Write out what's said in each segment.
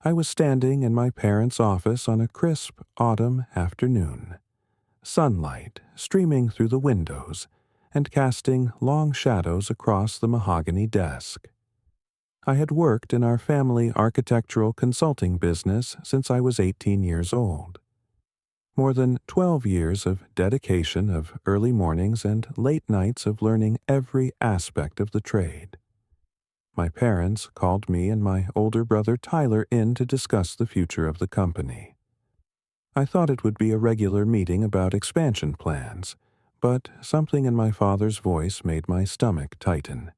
I was standing in my parents' office on a crisp autumn afternoon, sunlight streaming through the windows and casting long shadows across the mahogany desk. I had worked in our family architectural consulting business since I was 18 years old. More than 12 years of dedication of early mornings and late nights of learning every aspect of the trade. My parents called me and my older brother Tyler in to discuss the future of the company. I thought it would be a regular meeting about expansion plans, but something in my father's voice made my stomach tighten.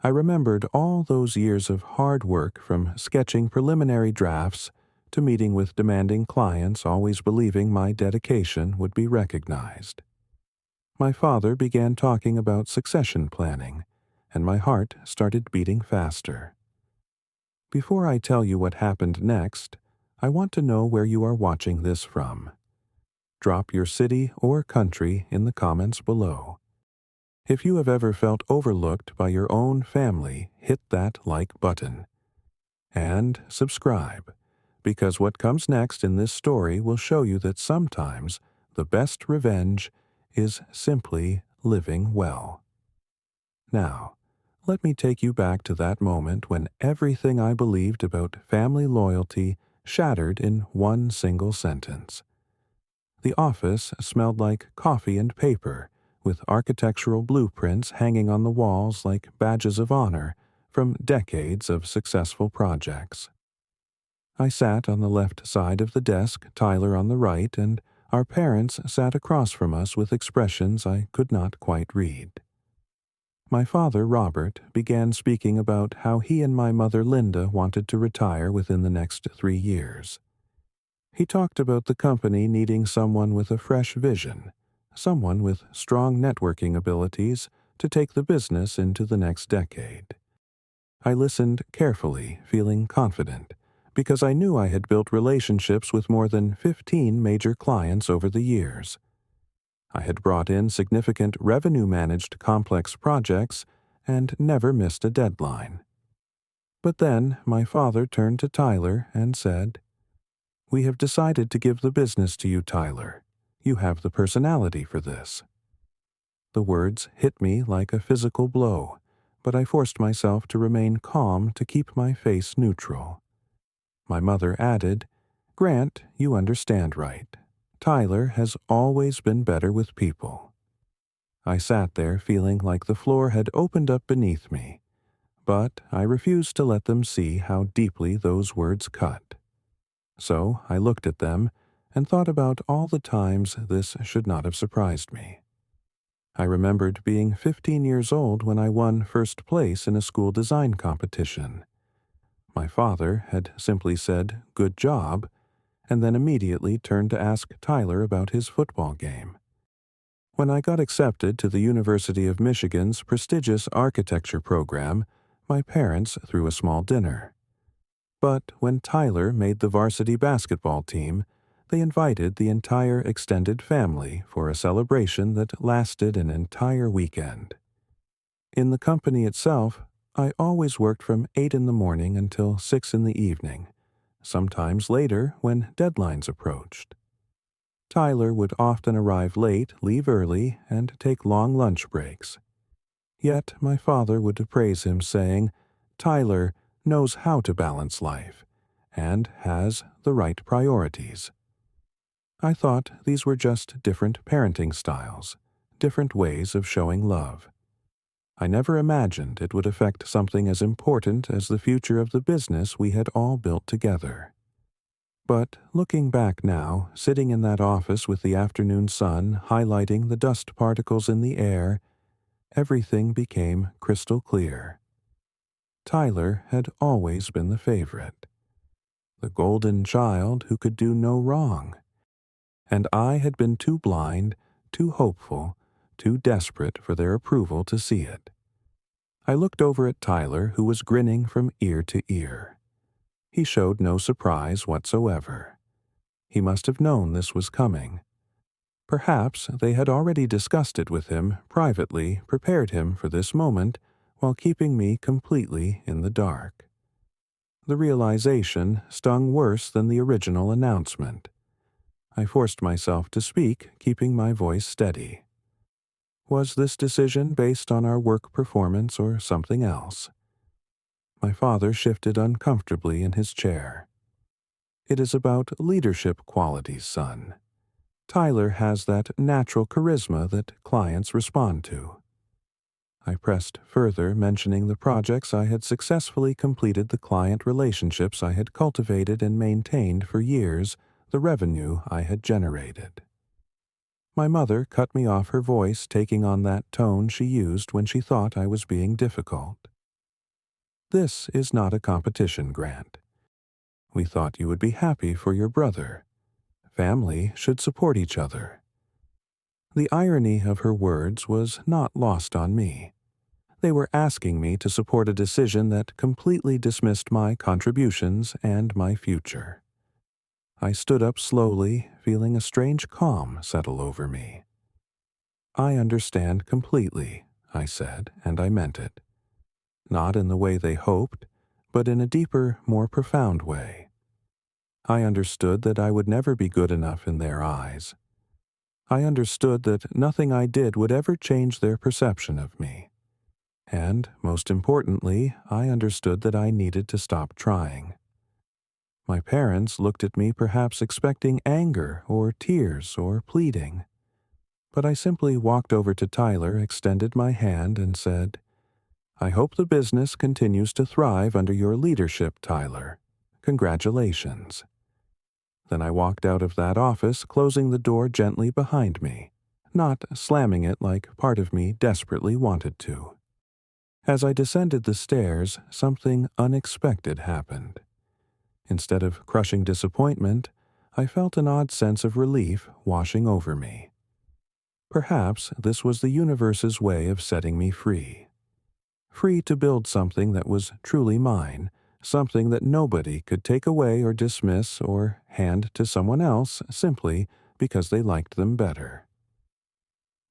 I remembered all those years of hard work, from sketching preliminary drafts to meeting with demanding clients, always believing my dedication would be recognized. My father began talking about succession planning, and my heart started beating faster. Before I tell you what happened next, I want to know where you are watching this from. Drop your city or country in the comments below. If you have ever felt overlooked by your own family, hit that like button. And subscribe, because what comes next in this story will show you that sometimes the best revenge is simply living well. Now, let me take you back to that moment when everything I believed about family loyalty shattered in one single sentence. The office smelled like coffee and paper, with architectural blueprints hanging on the walls like badges of honor from decades of successful projects. I sat on the left side of the desk, Tyler on the right, and our parents sat across from us with expressions I could not quite read. My father, Robert, began speaking about how he and my mother, Linda, wanted to retire within the next 3 years. He talked about the company needing someone with a fresh vision, someone with strong networking abilities to take the business into the next decade. I listened carefully, feeling confident, because I knew I had built relationships with more than 15 major clients over the years. I had brought in significant revenue-managed complex projects and never missed a deadline. But then my father turned to Tyler and said, "We have decided to give the business to you, Tyler. You have the personality for this." The words hit me like a physical blow, but I forced myself to remain calm to keep my face neutral. My mother added, "Grant, you understand right. Tyler has always been better with people." I sat there feeling like the floor had opened up beneath me, but I refused to let them see how deeply those words cut. So I looked at them and thought about all the times this should not have surprised me. I remembered being 15 years old when I won first place in a school design competition. My father had simply said, "Good job," and then immediately turned to ask Tyler about his football game. When I got accepted to the University of Michigan's prestigious architecture program, my parents threw a small dinner. But when Tyler made the varsity basketball team, they invited the entire extended family for a celebration that lasted an entire weekend. In the company itself, I always worked from 8 in the morning until 6 in the evening, sometimes later when deadlines approached. Tyler would often arrive late, leave early, and take long lunch breaks. Yet my father would praise him, saying, "Tyler knows how to balance life, and has the right priorities." I thought these were just different parenting styles, different ways of showing love. I never imagined it would affect something as important as the future of the business we had all built together. But looking back now, sitting in that office with the afternoon sun highlighting the dust particles in the air, everything became crystal clear. Tyler had always been the favorite, the golden child who could do no wrong. And I had been too blind, too hopeful, too desperate for their approval to see it. I looked over at Tyler, who was grinning from ear to ear. He showed no surprise whatsoever. He must have known this was coming. Perhaps they had already discussed it with him, privately prepared him for this moment, while keeping me completely in the dark. The realization stung worse than the original announcement. I forced myself to speak, keeping my voice steady. Was this decision based on our work performance or something else? My father shifted uncomfortably in his chair. It is about leadership qualities, son. Tyler has that natural charisma that clients respond to. I pressed further, mentioning the projects I had successfully completed, the client relationships I had cultivated and maintained for years, the revenue I had generated. My mother cut me off, her voice taking on that tone she used when she thought I was being difficult. This is not a competition, Grant. We thought you would be happy for your brother. Family should support each other. The irony of her words was not lost on me. They were asking me to support a decision that completely dismissed my contributions and my future. I stood up slowly, feeling a strange calm settle over me. I understand completely, I said, and I meant it. Not in the way they hoped, but in a deeper, more profound way. I understood that I would never be good enough in their eyes. I understood that nothing I did would ever change their perception of me. And, most importantly, I understood that I needed to stop trying. My parents looked at me, perhaps expecting anger or tears or pleading. But I simply walked over to Tyler, extended my hand, and said, "I hope the business continues to thrive under your leadership, Tyler. Congratulations." Then I walked out of that office, closing the door gently behind me, not slamming it like part of me desperately wanted to. As I descended the stairs, something unexpected happened. Instead of crushing disappointment, I felt an odd sense of relief washing over me. Perhaps this was the universe's way of setting me free. Free to build something that was truly mine, something that nobody could take away or dismiss or hand to someone else simply because they liked them better.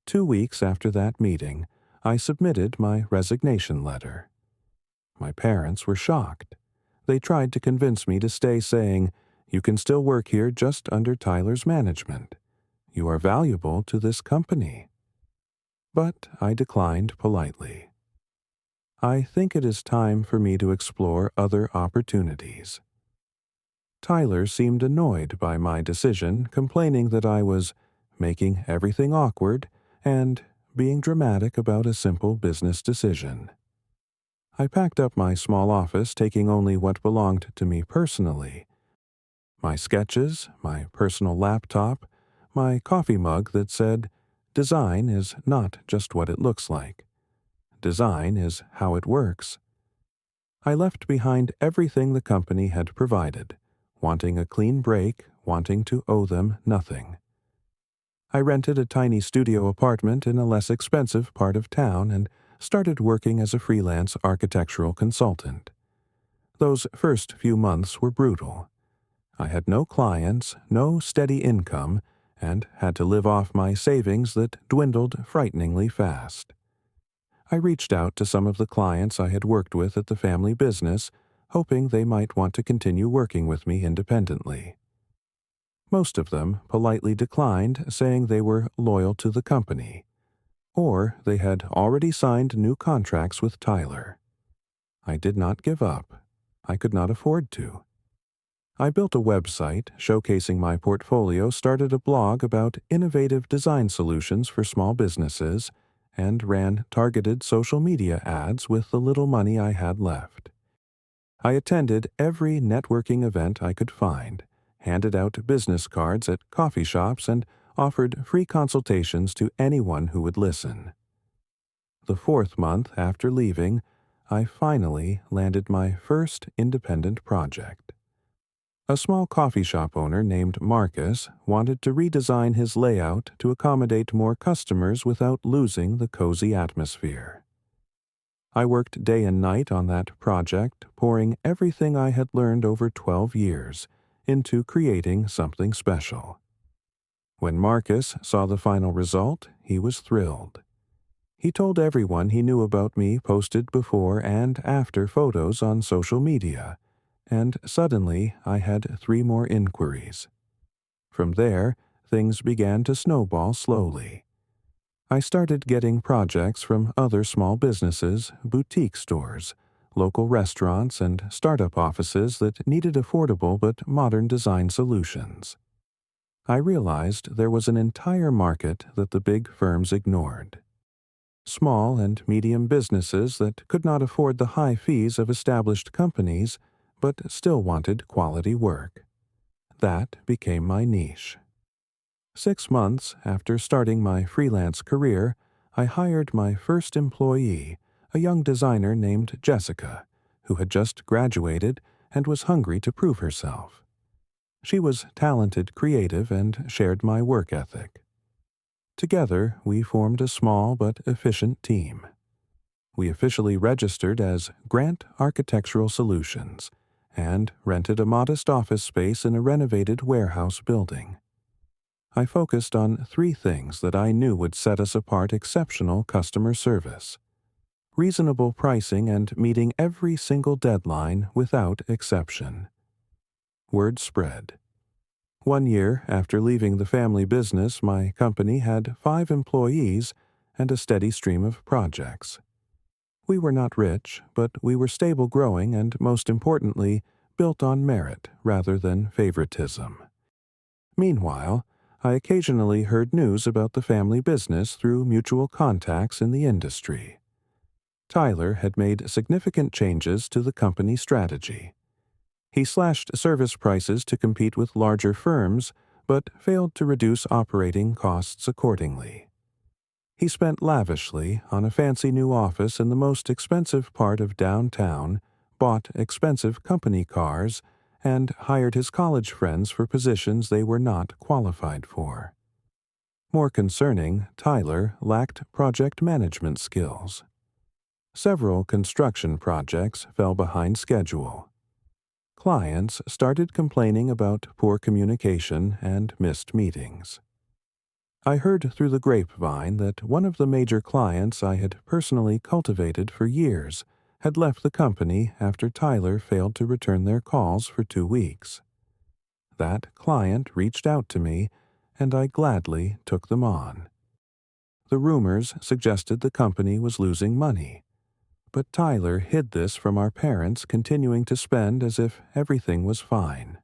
2 weeks after that meeting, I submitted my resignation letter. My parents were shocked. They tried to convince me to stay, saying, "You can still work here just under Tyler's management. You are valuable to this company." But I declined politely. I think it is time for me to explore other opportunities. Tyler seemed annoyed by my decision, complaining that I was making everything awkward and being dramatic about a simple business decision. I packed up my small office, taking only what belonged to me personally: my sketches, my personal laptop, my coffee mug that said, "Design is not just what it looks like. Design is how it works." I left behind everything the company had provided, wanting a clean break, wanting to owe them nothing. I rented a tiny studio apartment in a less expensive part of town and started working as a freelance architectural consultant. Those first few months were brutal. I had no clients, no steady income, and had to live off my savings that dwindled frighteningly fast. I reached out to some of the clients I had worked with at the family business, hoping they might want to continue working with me independently. Most of them politely declined, saying they were loyal to the company, or they had already signed new contracts with Tyler. I did not give up. I could not afford to. I built a website showcasing my portfolio, started a blog about innovative design solutions for small businesses, and ran targeted social media ads with the little money I had left. I attended every networking event I could find, handed out business cards at coffee shops, and offered free consultations to anyone who would listen. The 4th month after leaving, I finally landed my first independent project. A small coffee shop owner named Marcus wanted to redesign his layout to accommodate more customers without losing the cozy atmosphere. I worked day and night on that project, pouring everything I had learned over 12 years into creating something special. When Marcus saw the final result, he was thrilled. He told everyone he knew about me, posted before and after photos on social media, and suddenly I had 3 more inquiries. From there, things began to snowball slowly. I started getting projects from other small businesses, boutique stores, local restaurants, and startup offices that needed affordable but modern design solutions. I realized there was an entire market that the big firms ignored. Small and medium businesses that could not afford the high fees of established companies, but still wanted quality work. That became my niche. 6 months after starting my freelance career, I hired my first employee, a young designer named Jessica, who had just graduated and was hungry to prove herself. She was talented, creative, and shared my work ethic. Together, we formed a small but efficient team. We officially registered as Grant Architectural Solutions and rented a modest office space in a renovated warehouse building. I focused on 3 things that I knew would set us apart: exceptional customer service, reasonable pricing, and meeting every single deadline without exception. Word spread. 1 year after leaving the family business, my company had 5 employees and a steady stream of projects. We were not rich, but we were stable, growing, and most importantly, built on merit rather than favoritism. Meanwhile, I occasionally heard news about the family business through mutual contacts in the industry. Tyler had made significant changes to the company strategy. He slashed service prices to compete with larger firms, but failed to reduce operating costs accordingly. He spent lavishly on a fancy new office in the most expensive part of downtown, bought expensive company cars, and hired his college friends for positions they were not qualified for. More concerning, Tyler lacked project management skills. Several construction projects fell behind schedule. Clients started complaining about poor communication and missed meetings. I heard through the grapevine that one of the major clients I had personally cultivated for years had left the company after Tyler failed to return their calls for 2 weeks. That client reached out to me, and I gladly took them on. The rumors suggested the company was losing money, but Tyler hid this from our parents, continuing to spend as if everything was fine.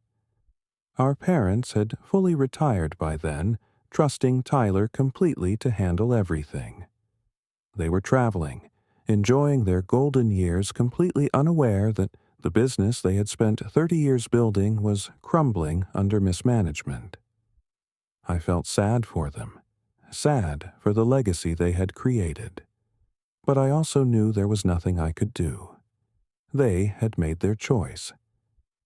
Our parents had fully retired by then, trusting Tyler completely to handle everything. They were traveling, enjoying their golden years, completely unaware that the business they had spent 30 years building was crumbling under mismanagement. I felt sad for them, sad for the legacy they had created. But I also knew there was nothing I could do. They had made their choice.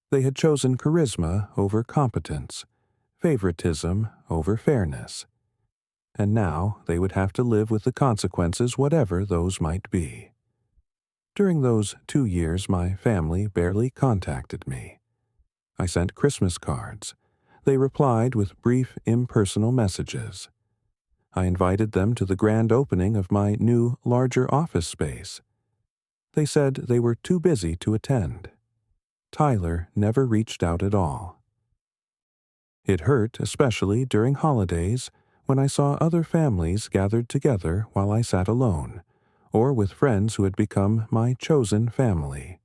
They had chosen charisma over competence, favoritism over fairness. And now they would have to live with the consequences, whatever those might be. During those 2 years, my family barely contacted me. I sent Christmas cards. They replied with brief, impersonal messages. I invited them to the grand opening of my new, larger office space. They said they were too busy to attend. Tyler never reached out at all. It hurt, especially during holidays, when I saw other families gathered together while I sat alone, or with friends who had become my chosen family.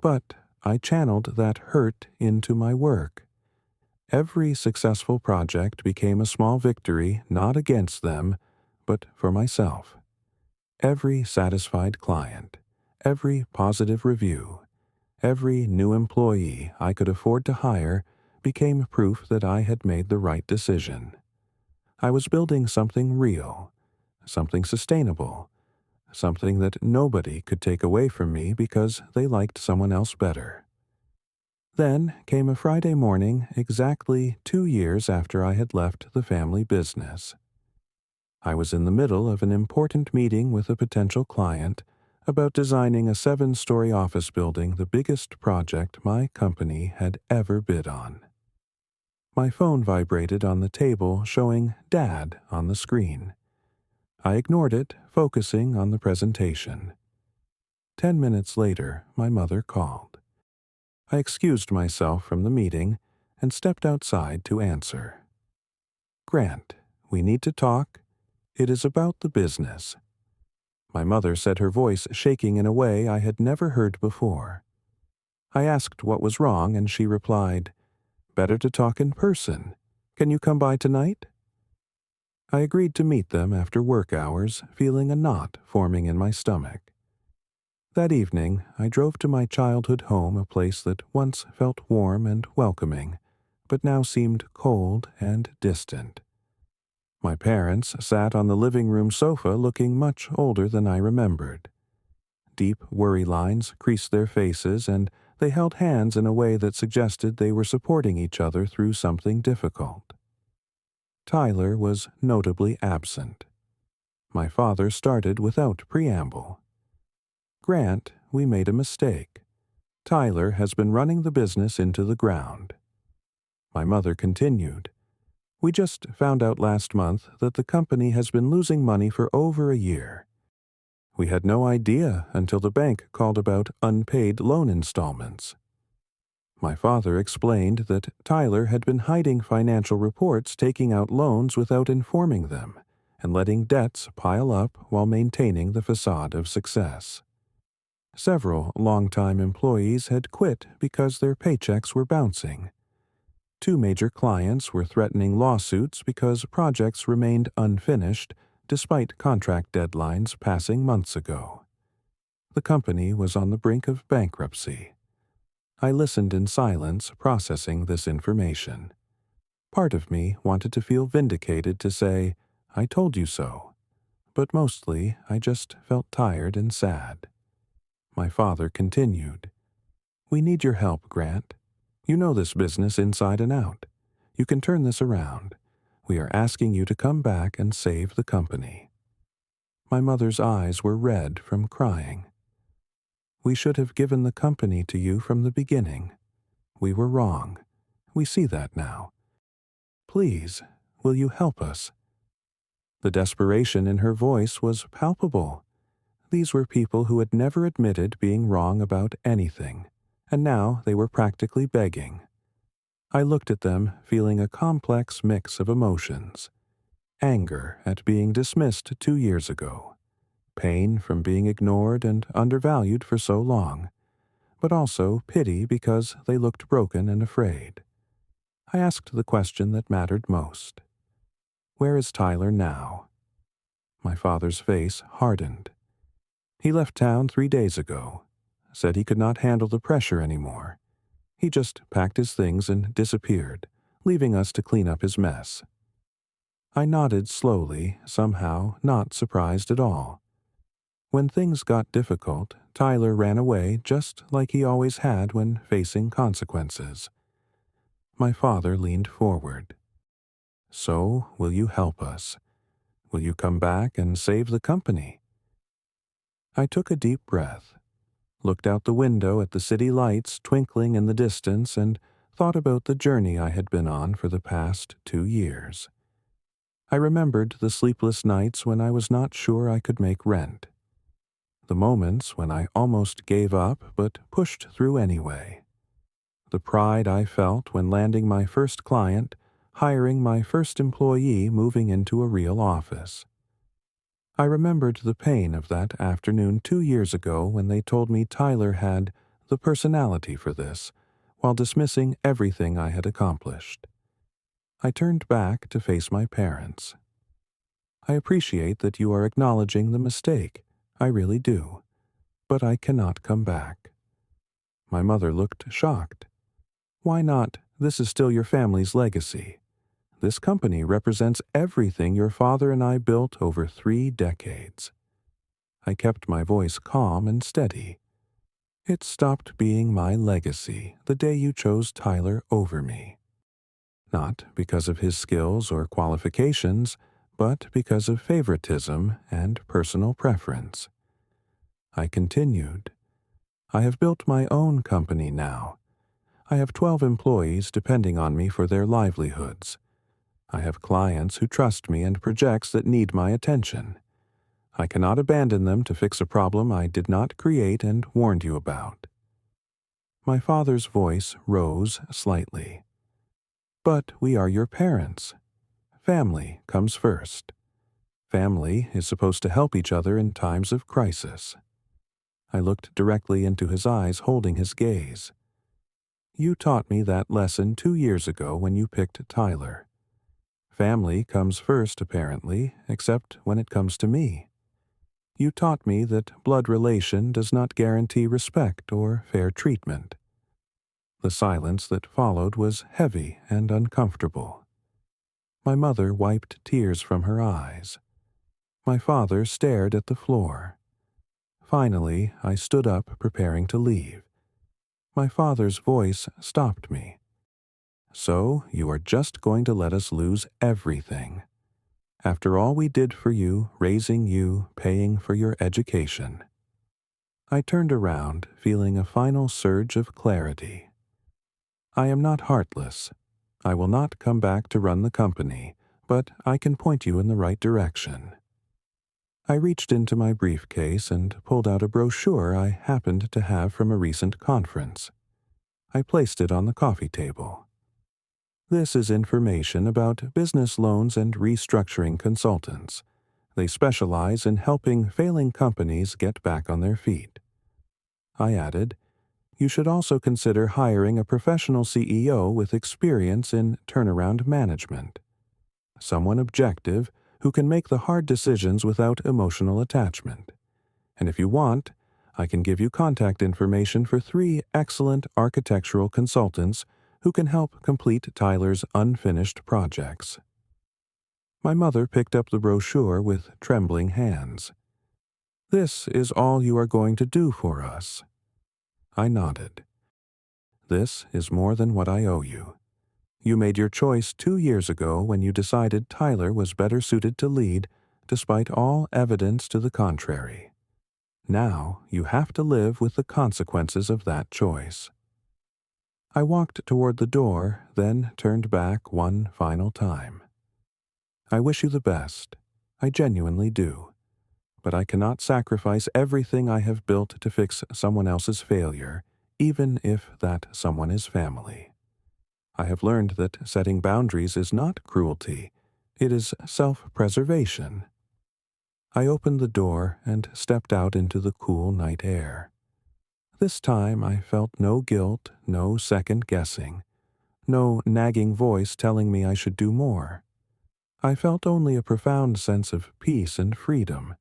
But I channeled that hurt into my work. Every successful project became a small victory, not against them, but for myself. Every satisfied client, every positive review, every new employee I could afford to hire became proof that I had made the right decision. I was building something real, something sustainable, something that nobody could take away from me because they liked someone else better. Then came a Friday morning exactly 2 years after I had left the family business. I was in the middle of an important meeting with a potential client about designing a 7-story office building, the biggest project my company had ever bid on. My phone vibrated on the table, showing Dad on the screen. I ignored it, focusing on the presentation. 10 minutes later, my mother called. I excused myself from the meeting and stepped outside to answer. "Grant, we need to talk. It is about the business." My mother said, her voice shaking in a way I had never heard before. I asked what was wrong, and she replied, "Better to talk in person. Can you come by tonight?" I agreed to meet them after work hours, feeling a knot forming in my stomach. That evening, I drove to my childhood home, a place that once felt warm and welcoming, but now seemed cold and distant. My parents sat on the living room sofa looking much older than I remembered. Deep worry lines creased their faces, and they held hands in a way that suggested they were supporting each other through something difficult. Tyler was notably absent. My father started without preamble. "Grant, we made a mistake. Tyler has been running the business into the ground." My mother continued, "We just found out last month that the company has been losing money for over a year. We had no idea until the bank called about unpaid loan installments." My father explained that Tyler had been hiding financial reports, taking out loans without informing them, and letting debts pile up while maintaining the facade of success. Several longtime employees had quit because their paychecks were bouncing. 2 major clients were threatening lawsuits because projects remained unfinished despite contract deadlines passing months ago. The company was on the brink of bankruptcy. I listened in silence, processing this information. Part of me wanted to feel vindicated, to say, "I told you so." But mostly, I just felt tired and sad. My father continued, "We need your help, Grant. You know this business inside and out. You can turn this around. We are asking you to come back and save the company." My mother's eyes were red from crying. "We should have given the company to you from the beginning. We were wrong. We see that now. Please, will you help us?" The desperation in her voice was palpable. These were people who had never admitted being wrong about anything, and now they were practically begging. I looked at them, feeling a complex mix of emotions. Anger at being dismissed 2 years ago. Pain from being ignored and undervalued for so long, but also pity because they looked broken and afraid. I asked the question that mattered most. "Where is Tyler now?" My father's face hardened. "He left town 3 days ago. Said he could not handle the pressure anymore. He just packed his things and disappeared, leaving us to clean up his mess." I nodded slowly, somehow not surprised at all. When things got difficult, Tyler ran away just like he always had when facing consequences. My father leaned forward. "So, will you help us? Will you come back and save the company?" I took a deep breath, looked out the window at the city lights twinkling in the distance, and thought about the journey I had been on for the past 2 years. I remembered the sleepless nights when I was not sure I could make rent. The moments when I almost gave up but pushed through anyway. The pride I felt when landing my first client, hiring my first employee, moving into a real office. I remembered the pain of that afternoon 2 years ago when they told me Tyler had the personality for this, while dismissing everything I had accomplished. I turned back to face my parents. "I appreciate that you are acknowledging the mistake. I really do. But I cannot come back." My mother looked shocked. "Why not? This is still your family's legacy. This company represents everything your father and I built over 3 decades. I kept my voice calm and steady. "It stopped being my legacy the day you chose Tyler over me. Not because of his skills or qualifications, but because of favoritism and personal preference." I continued, "I have built my own company now. I have 12 employees depending on me for their livelihoods. I have clients who trust me and projects that need my attention. I cannot abandon them to fix a problem I did not create and warned you about." My father's voice rose slightly. But we are your parents. Family comes first. Family is supposed to help each other in times of crisis. I looked directly into his eyes, holding his gaze. You taught me that lesson 2 years ago when you picked Tyler. Family comes first, apparently, except when it comes to me. You taught me that blood relation does not guarantee respect or fair treatment. The silence that followed was heavy and uncomfortable. My mother wiped tears from her eyes. My father stared at the floor. Finally, I stood up, preparing to leave. My father's voice stopped me. So, you are just going to let us lose everything. After all we did for you, raising you, paying for your education. I turned around, feeling a final surge of clarity. I am not heartless. I will not come back to run the company, but I can point you in the right direction. I reached into my briefcase and pulled out a brochure I happened to have from a recent conference. I placed it on the coffee table. This is information about business loans and restructuring consultants. They specialize in helping failing companies get back on their feet. I added, you should also consider hiring a professional CEO with experience in turnaround management. Someone objective who can make the hard decisions without emotional attachment. And if you want, I can give you contact information for 3 excellent architectural consultants who can help complete Tyler's unfinished projects. My mother picked up the brochure with trembling hands. This is all you are going to do for us? I nodded. This is more than what I owe you. You made your choice 2 years ago when you decided Tyler was better suited to lead, despite all evidence to the contrary. Now you have to live with the consequences of that choice. I walked toward the door, then turned back one final time. I wish you the best. I genuinely do. But I cannot sacrifice everything I have built to fix someone else's failure, even if that someone is family. I have learned that setting boundaries is not cruelty, it is self-preservation. I opened the door and stepped out into the cool night air. This time I felt no guilt, no second-guessing, no nagging voice telling me I should do more. I felt only a profound sense of peace and freedom.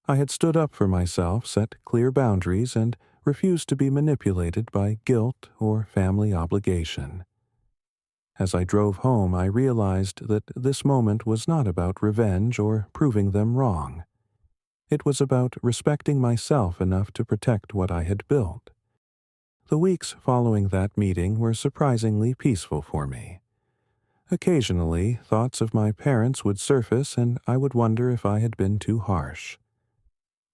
I had stood up for myself, set clear boundaries, and refused to be manipulated by guilt or family obligation. As I drove home, I realized that this moment was not about revenge or proving them wrong. It was about respecting myself enough to protect what I had built. The weeks following that meeting were surprisingly peaceful for me. Occasionally, thoughts of my parents would surface and I would wonder if I had been too harsh.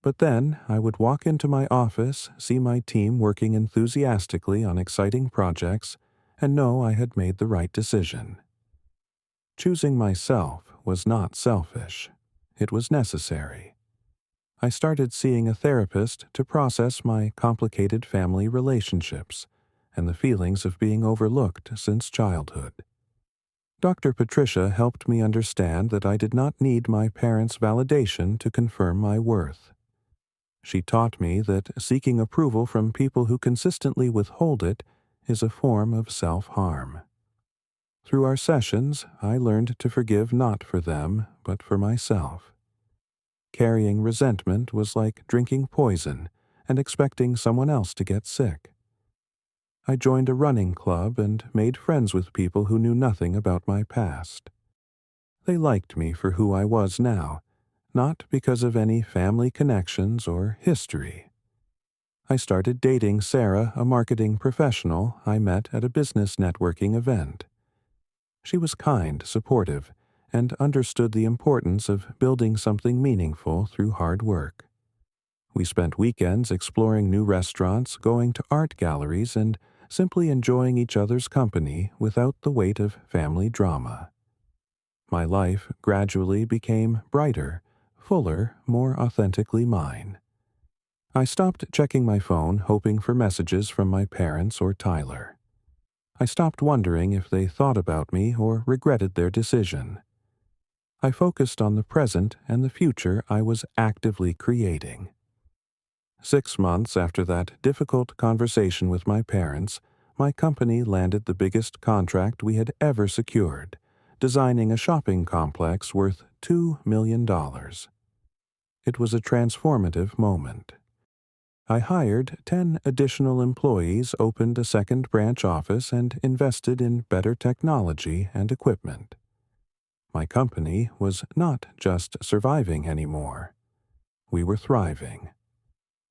But then I would walk into my office, see my team working enthusiastically on exciting projects, and know I had made the right decision. Choosing myself was not selfish. It was necessary. I started seeing a therapist to process my complicated family relationships and the feelings of being overlooked since childhood. Dr. Patricia helped me understand that I did not need my parents' validation to confirm my worth. She taught me that seeking approval from people who consistently withhold it is a form of self-harm. Through our sessions, I learned to forgive not for them, but for myself. Carrying resentment was like drinking poison and expecting someone else to get sick. I joined a running club and made friends with people who knew nothing about my past. They liked me for who I was now, not because of any family connections or history. I started dating Sarah, a marketing professional I met at a business networking event. She was kind, supportive, and understood the importance of building something meaningful through hard work. We spent weekends exploring new restaurants, going to art galleries, and simply enjoying each other's company without the weight of family drama. My life gradually became brighter, fuller, more authentically mine. I stopped checking my phone, hoping for messages from my parents or Tyler. I stopped wondering if they thought about me or regretted their decision. I focused on the present and the future I was actively creating. 6 months after that difficult conversation with my parents, my company landed the biggest contract we had ever secured, designing a shopping complex worth $2 million. It was a transformative moment. I hired 10 additional employees, opened a second branch office, and invested in better technology and equipment. My company was not just surviving anymore. We were thriving.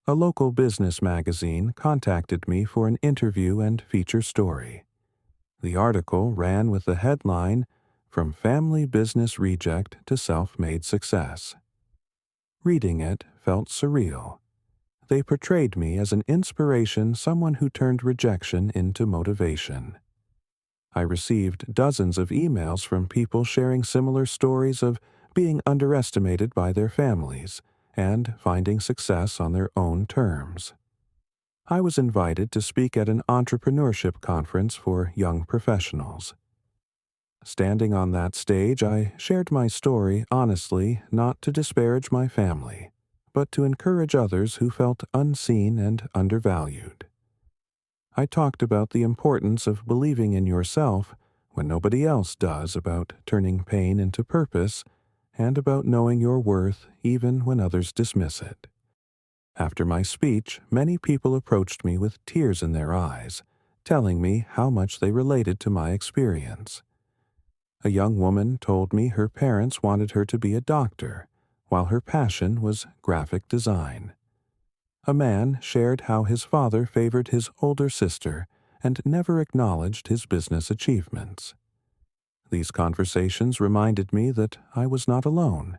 A local business magazine contacted me for an interview and feature story. The article ran with the headline, "From Family Business Reject to Self-Made Success." Reading it felt surreal. They portrayed me as an inspiration, someone who turned rejection into motivation. I received dozens of emails from people sharing similar stories of being underestimated by their families and finding success on their own terms. I was invited to speak at an entrepreneurship conference for young professionals. Standing on that stage, I shared my story honestly, not to disparage my family, but to encourage others who felt unseen and undervalued. I talked about the importance of believing in yourself when nobody else does, about turning pain into purpose, and about knowing your worth even when others dismiss it. After my speech, many people approached me with tears in their eyes, telling me how much they related to my experience. A young woman told me her parents wanted her to be a doctor, while her passion was graphic design. A man shared how his father favored his older sister and never acknowledged his business achievements. These conversations reminded me that I was not alone,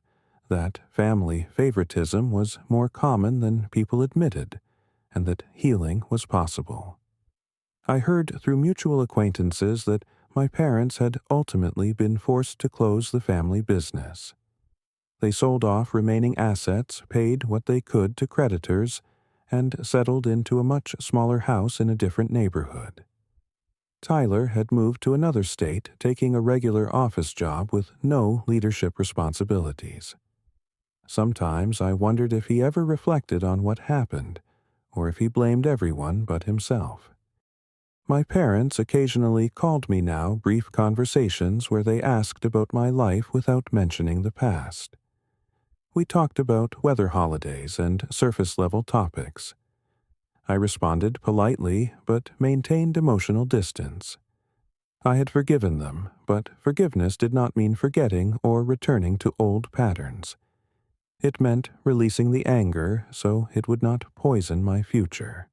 that family favoritism was more common than people admitted, and that healing was possible. I heard through mutual acquaintances that my parents had ultimately been forced to close the family business. They sold off remaining assets, paid what they could to creditors, and settled into a much smaller house in a different neighborhood. Tyler had moved to another state, taking a regular office job with no leadership responsibilities. Sometimes I wondered if he ever reflected on what happened, or if he blamed everyone but himself. My parents occasionally called me now, brief conversations where they asked about my life without mentioning the past. We talked about weather holidays and surface-level topics. I responded politely, but maintained emotional distance. I had forgiven them, but forgiveness did not mean forgetting or returning to old patterns. It meant releasing the anger so it would not poison my future.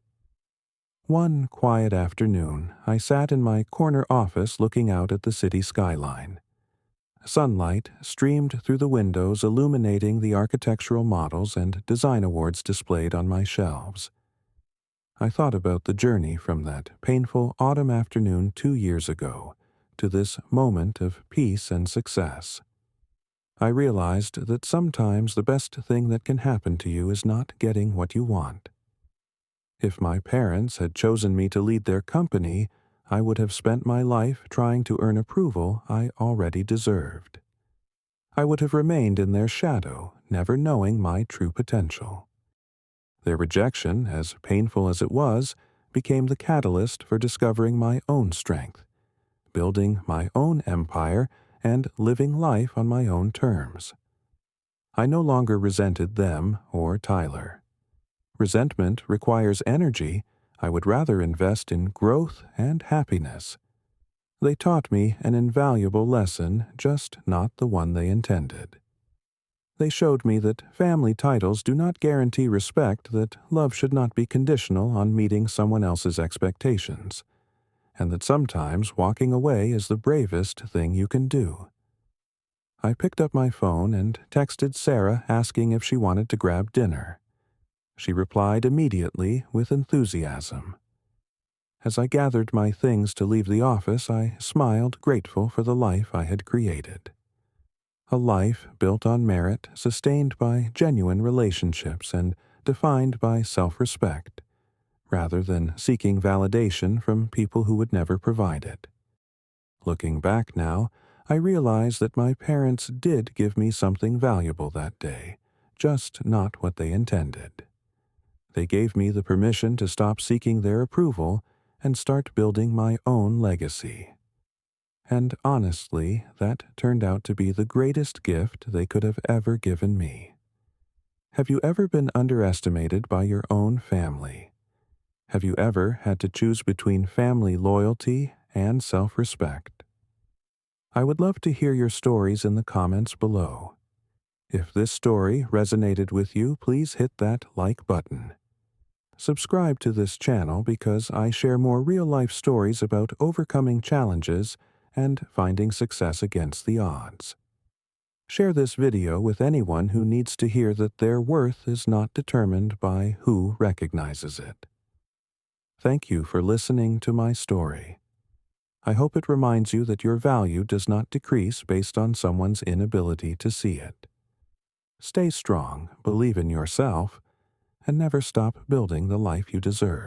One quiet afternoon, I sat in my corner office looking out at the city skyline. Sunlight streamed through the windows, illuminating the architectural models and design awards displayed on my shelves. I thought about the journey from that painful autumn afternoon 2 years ago to this moment of peace and success. I realized that sometimes the best thing that can happen to you is not getting what you want. If my parents had chosen me to lead their company, I would have spent my life trying to earn approval I already deserved. I would have remained in their shadow, never knowing my true potential. Their rejection, as painful as it was, became the catalyst for discovering my own strength, building my own empire, and living life on my own terms. I no longer resented them or Tyler. Resentment requires energy. I would rather invest in growth and happiness. They taught me an invaluable lesson, just not the one they intended. They showed me that family titles do not guarantee respect, that love should not be conditional on meeting someone else's expectations, and that sometimes walking away is the bravest thing you can do. I picked up my phone and texted Sarah asking if she wanted to grab dinner. She replied immediately with enthusiasm. As I gathered my things to leave the office, I smiled, grateful for the life I had created. A life built on merit, sustained by genuine relationships, and defined by self-respect, rather than seeking validation from people who would never provide it. Looking back now, I realize that my parents did give me something valuable that day, just not what they intended. They gave me the permission to stop seeking their approval and start building my own legacy. And honestly, that turned out to be the greatest gift they could have ever given me. Have you ever been underestimated by your own family? Have you ever had to choose between family loyalty and self-respect? I would love to hear your stories in the comments below. If this story resonated with you, please hit that like button. Subscribe to this channel because I share more real-life stories about overcoming challenges and finding success against the odds. Share this video with anyone who needs to hear that their worth is not determined by who recognizes it. Thank you for listening to my story. I hope it reminds you that your value does not decrease based on someone's inability to see it. Stay strong, believe in yourself, and never stop building the life you deserve.